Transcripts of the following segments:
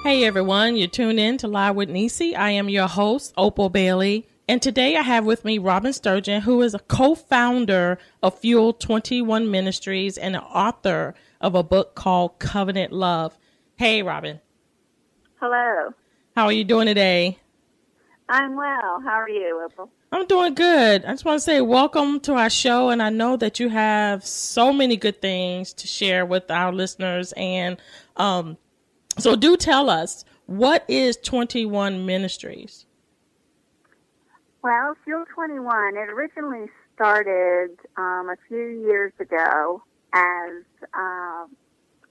Hey everyone, you're tuned in to Live with Necee. I am your host, Opal Bailey. And today I have with me Robyn Sturgen, who is a co-founder of Fuel 21 Ministries and an author of a book called Covenant Love. Hey, Robyn. Hello. How are you doing today? I'm well. How are you, Opal? I'm doing good. I just want to say welcome to our show. And I know that you have so many good things to share with our listeners. And so do tell us, what is 21 Ministries? Well, Fuel 21, it originally started a few years ago as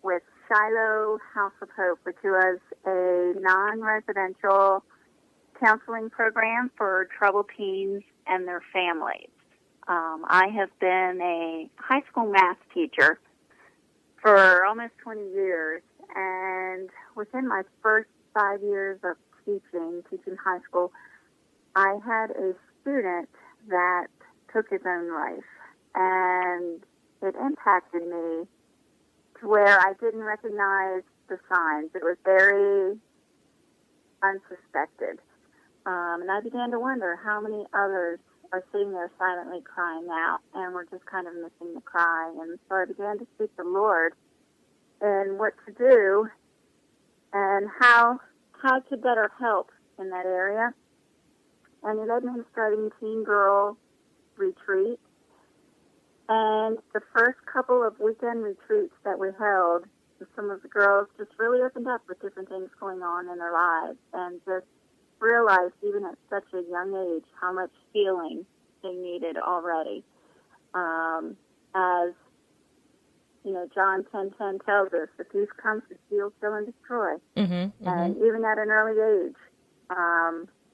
with Shiloh House of Hope, which was a non-residential counseling program for troubled teens and their families. I have been a high school math teacher for almost 20 years, and within my first 5 years of teaching high school, I had a student that took his own life, and it impacted me to where I didn't recognize the signs. It was very unsuspected. And I began to wonder how many others are sitting there silently crying out, and we're just kind of missing the cry. And so I began to seek the Lord and what to do and how to better help in that area. And he led me to starting Teen Girl Retreat. And the first couple of weekend retreats that we held, some of the girls just really opened up with different things going on in their lives and just realized, even at such a young age, how much healing they needed already. As you know, John 10:10 tells us, the thief comes to steal, kill, and destroy. And even at an early age,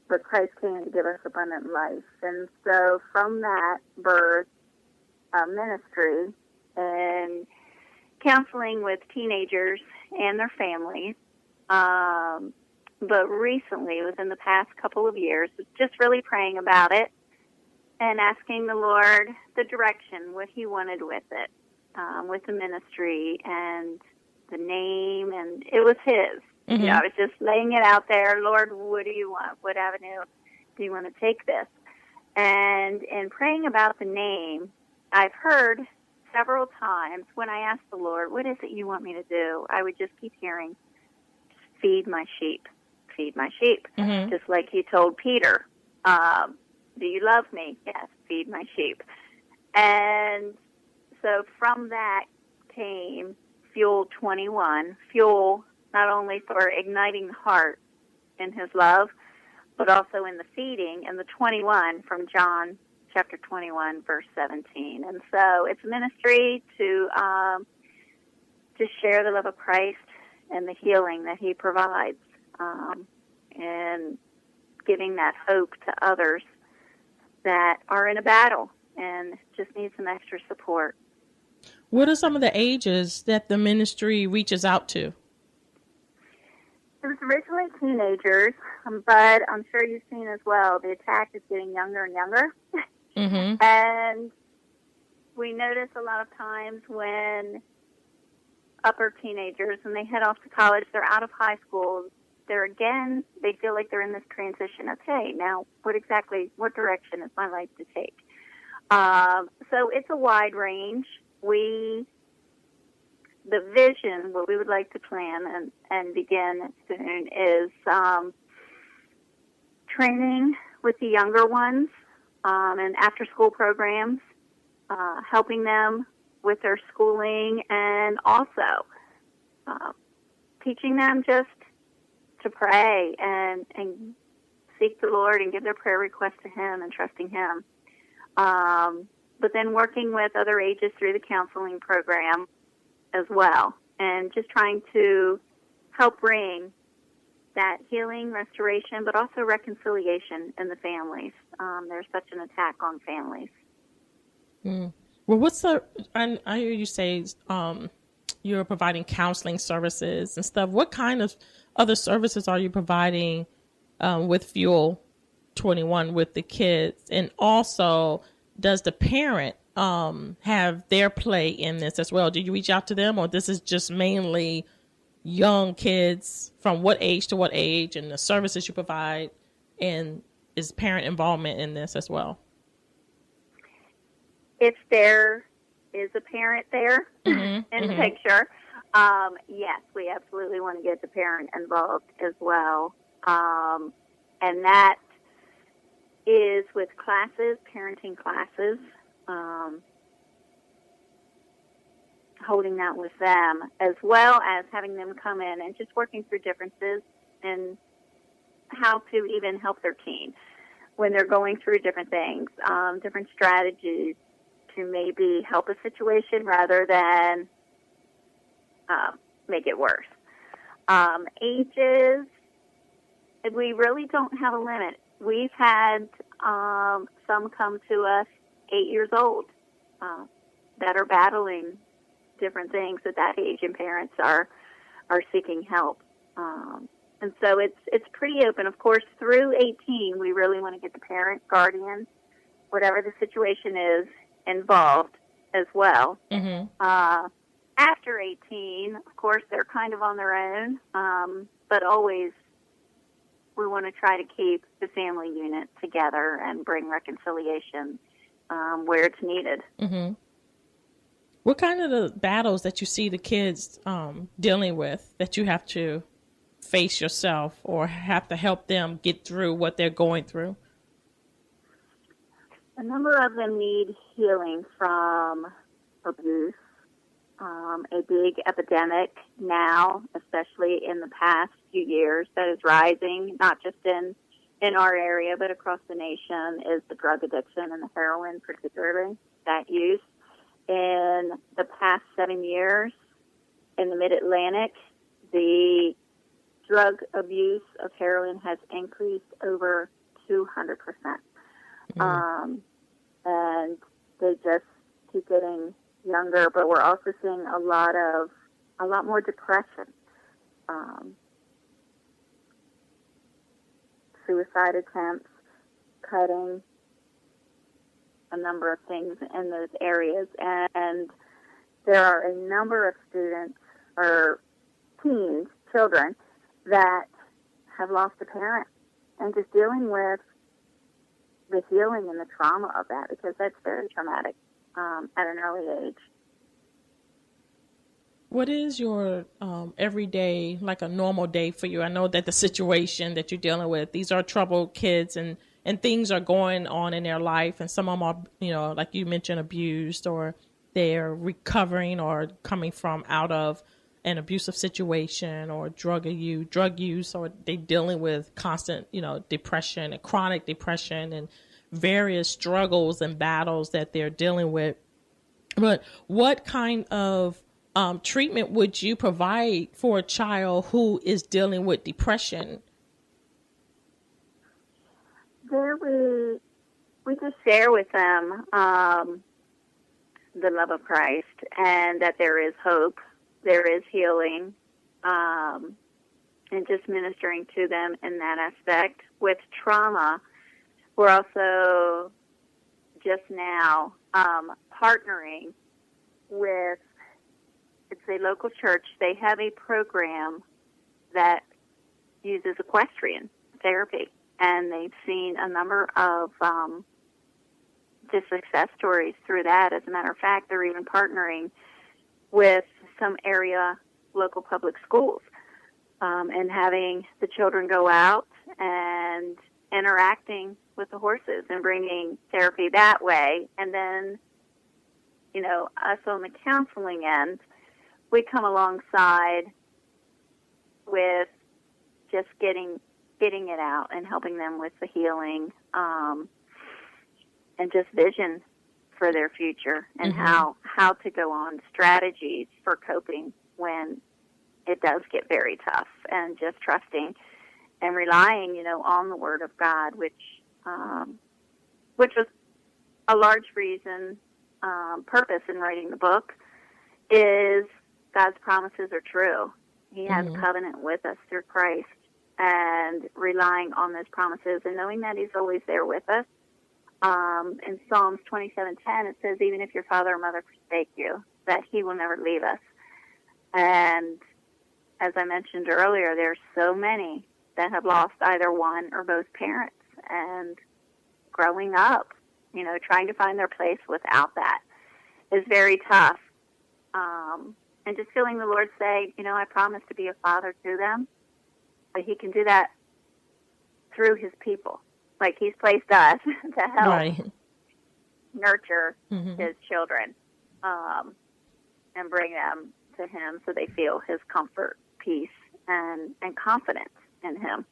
but Christ came to give us abundant life. And so from that birth, ministry and counseling with teenagers and their families. But recently, within the past couple of years, just really praying about it and asking the Lord the direction, what he wanted with it, with the ministry and the name, and it was his. You know, I was just laying it out there. Lord, what do you want? What avenue do you want to take this? And in praying about the name, I've heard several times when I asked the Lord, what is it you want me to do? I would just keep hearing, feed my sheep, feed my sheep. Just like he told Peter, do you love me? Yes, feed my sheep. And so from that came Fuel 21, fuel not only for igniting the heart in his love, but also in the feeding, and the 21 from John chapter 21, verse 17. And so it's ministry to share the love of Christ and the healing that he provides, and giving that hope to others that are in a battle and just need some extra support. What are some of the ages that the ministry reaches out to? It was originally teenagers, but I'm sure you've seen as well, the attack is getting younger and younger. And we notice a lot of times when upper teenagers, when they head off to college, they're out of high school, they feel like they're in this transition. Okay, now what direction is my life to take? So it's a wide range. The vision, what we would like to plan and begin soon is training with the younger ones and after-school programs, helping them with their schooling, and also teaching them just to pray and seek the Lord and give their prayer requests to him and trusting him. But then working with other ages through the counseling program as well, and just trying to help bring that healing, restoration, but also reconciliation in the families. There's such an attack on families. Well, I hear you say you're providing counseling services and stuff. What kind of other services are you providing with Fuel 21 with the kids? And also, does the parent have their play in this as well? Do you reach out to them, or this is just mainly young kids, from what age to what age, and the services you provide, and is parent involvement in this as well? If there is a parent there in the picture, yes, we absolutely want to get the parent involved as well. And that is with classes, parenting classes, holding that with them, as well as having them come in and just working through differences and how to even help their teen when they're going through different things, different strategies to maybe help a situation rather than make it worse. Ages, we really don't have a limit. We've had some come to us 8 years old that are battling different things at that age, and parents are seeking help. And so it's pretty open. Of course, through 18, we really want to get the parent, guardian, whatever the situation is, involved as well. After 18, of course, they're kind of on their own, but always we want to try to keep the family unit together and bring reconciliation where it's needed. What kind of the battles that you see the kids dealing with that you have to face yourself or have to help them get through what they're going through? A number of them need healing from abuse. A big epidemic now, especially in the past few years, that is rising, not just in our area, but across the nation, is the drug addiction and the heroin, particularly, that use. In the past 7 years, in the Mid-Atlantic, the drug abuse of heroin has increased over 200%. And they just keep getting younger, but we're also seeing a lot more depression, suicide attempts, cutting, a number of things in those areas. And there are a number of students or teens, children, that have lost a parent and just dealing with the healing and the trauma of that, because that's very traumatic at an early age. What is your everyday, like a normal day for you? I know that the situation that you're dealing with, these are troubled kids, and things are going on in their life, and some of them are, like you mentioned, abused, or they're recovering or coming from out of an abusive situation or drug use, or they're dealing with constant, depression and chronic depression and various struggles and battles that they're dealing with. But what kind of treatment would you provide for a child who is dealing with depression? We just share with them the love of Christ, and that there is hope, there is healing, and just ministering to them in that aspect. With trauma, we're also just now partnering with, it's a local church. They have a program that uses equestrian therapy, and they've seen a number of just success stories through that. As a matter of fact, they're even partnering with some area local public schools and having the children go out and interacting with the horses and bringing therapy that way. And then, us on the counseling end, we come alongside with just getting it out and helping them with the healing and just vision for their future, and how to go on, strategies for coping when it does get very tough, and just trusting and relying, on the Word of God, which was a large reason, purpose in writing the book, is God's promises are true. He has a covenant with us through Christ, and relying on those promises and knowing that He's always there with us. In Psalms 27:10, it says, even if your father or mother forsake you, that He will never leave us. And as I mentioned earlier, there's so many that have lost either one or both parents. And growing up, trying to find their place without that is very tough. And just feeling the Lord say, I promise to be a father to them, but He can do that through His people. Like He's placed us to help nurture His children and bring them to Him so they feel His comfort, peace, and confidence in Him.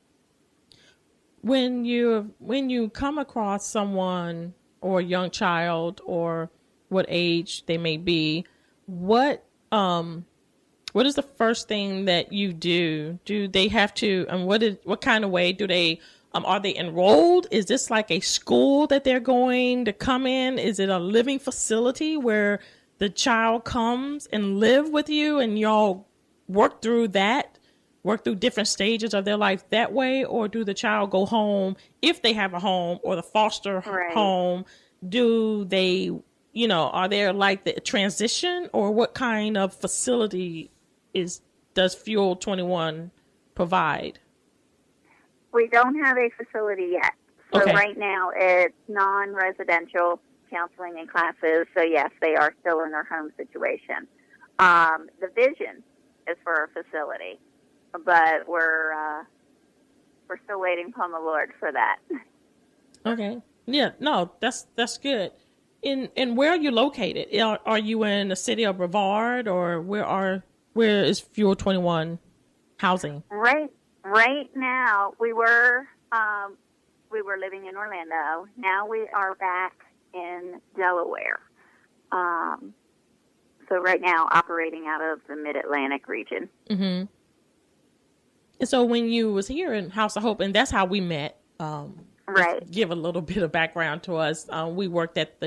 When you come across someone or a young child or what age they may be, what is the first thing that you do? Do they have to, and what kind of way do they, are they enrolled? Is this like a school that they're going to come in? Is it a living facility where the child comes and live with you and y'all work through different stages of their life that way? Or do the child go home if they have a home, or the foster home? Do they, are there like the transition, or what kind of facility does Fuel 21 provide? We don't have a facility yet. So right now it's non-residential counseling and classes. So yes, they are still in their home situation. The vision is for a facility, but we're still waiting upon the Lord for that. Okay. Yeah, no, that's good. And where are you located? Are you in the city of Brevard, or where is Fuel 21 housing? Right now we were living in Orlando. Now we are back in Delaware. So right now operating out of the Mid-Atlantic region. Mm-hmm. And so when you was here in House of Hope, and that's how we met. Give a little bit of background to us. We worked at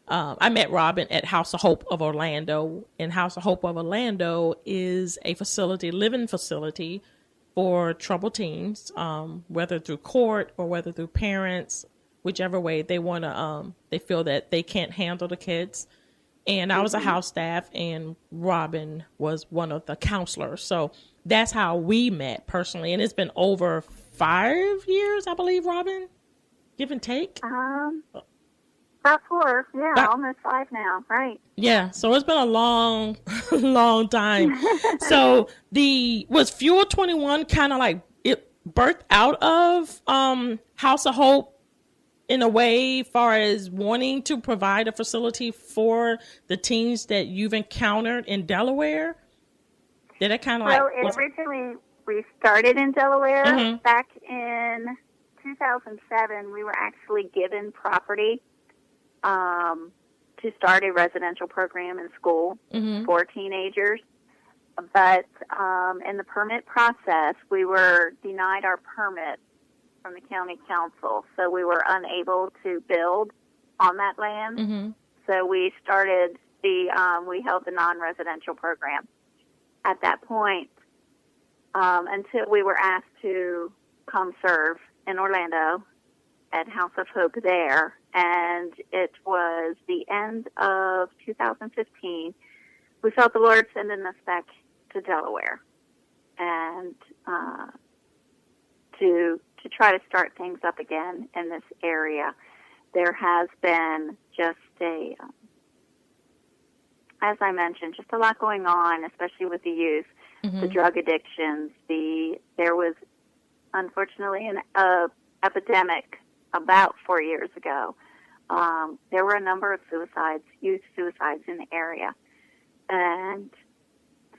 I met Robyn at House of Hope of Orlando, and House of Hope of Orlando is a living facility for troubled teens, whether through court or whether through parents, whichever way they want to, they feel that they can't handle the kids. And I was a house staff, and Robyn was one of the counselors. So that's how we met personally. And it's been over 5 years, I believe, Robyn, give and take. About 4, almost 5 now, right? Yeah, so it's been a long, long time. So was Fuel 21 kind of like it birthed out of House of Hope in a way, far as wanting to provide a facility for the teens that you've encountered in Delaware? Did it kind of originally we started in Delaware. Back in 2007. We were actually given property to start a residential program in school for teenagers. But in the permit process, we were denied our permit from the county council, so we were unable to build on that land. So we started we held the non-residential program at that point until we were asked to come serve in Orlando at House of Hope there. And it was the end of 2015. We felt the Lord sending us back to Delaware and to try to start things up again in this area. There has been just as I mentioned, just a lot going on, especially with the youth, the drug addictions. There was, unfortunately, an epidemic about 4 years ago. There were a number of youth suicides in the area. And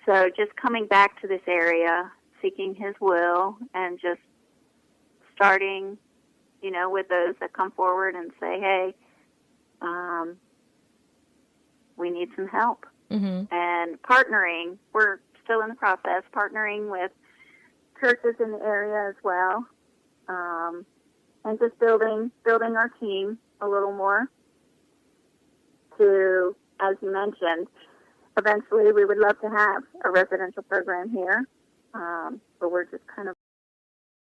so just coming back to this area, seeking His will, and just starting, with those that come forward and say, hey, we need some help. And partnering, we're still in the process, partnering with churches in the area as well, and just building our team a little more to, as you mentioned, eventually we would love to have a residential program here, but we're just kind of